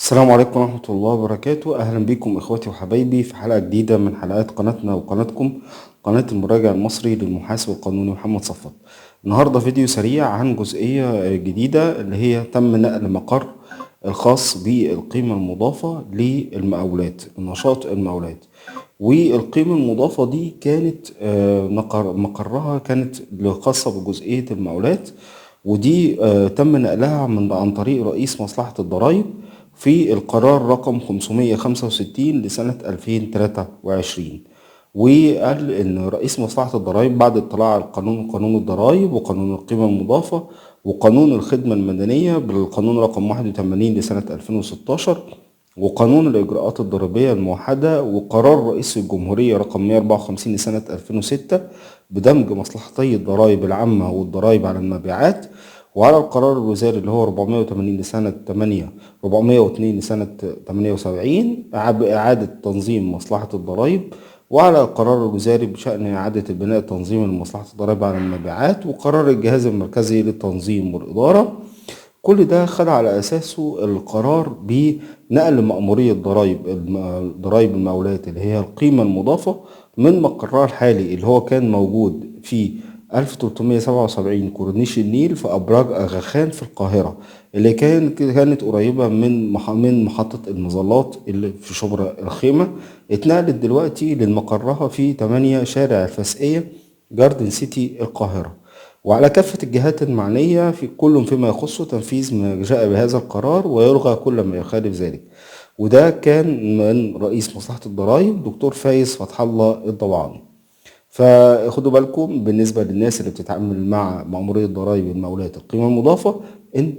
السلام عليكم ورحمة الله وبركاته. أهلا بكم إخواتي وحبايبي في حلقة جديدة من حلقات قناتنا وقناتكم، قناة المراجع المصري للمحاسب القانوني محمد صفوت. النهاردة فيديو سريع عن جزئية جديدة اللي هي تم نقل مقر الخاص بالقيمة المضافة للمقاولات، نشاط المقاولات. والقيمة المضافة دي كانت مقرها كانت خاصة بجزئية المقاولات، ودي تم نقلها عن طريق رئيس مصلحة الضرائب في القرار رقم 565 لسنة 2023. وقال إن رئيس مصلحة الضرائب بعد اطلاع على قانون الضرائب وقانون القيمة المضافة وقانون الخدمة المدنية بالقانون رقم 81 لسنة 2016 وقانون الإجراءات الضريبية الموحدة وقرار رئيس الجمهورية رقم 154 لسنة 2006 بدمج مصلحتي الضرائب العامة والضرائب على المبيعات، وعلى القرار الوزاري اللي هو 480 لسنة 402 لسنة 78 بإعادة تنظيم مصلحة الضرائب، وعلى القرار الوزاري بشأن إعادة البناء التنظيمي لمصلحة الضرائب على المبيعات، وقرار الجهاز المركزي للتنظيم والإدارة. كل ده خد على أساسه القرار بنقل مأمورية ضرائب المقاولات اللي هي القيمة المضافة من مقرها الحالي اللي هو كان موجود في 1377 كورنيش النيل في أبراج أغا خان في القاهرة، اللي كانت قريبة من محطة المظلات اللي في شبرا الخيمة. اتنقلت دلوقتي لمقرها في 8 شارع الفاسقية جاردن سيتي القاهرة. وعلى كافة الجهات المعنية في كل فيما يخص تنفيذ ما جاء بهذا القرار ويلغى كل ما يخالف ذلك. وده كان من رئيس مصلحة الضرائب دكتور فايز فتح الله الضوعاني. فخدوا بالكم بالنسبة للناس اللي بتتعامل مع مأمورية ضرائب المقاولات القيمة المضافة، إن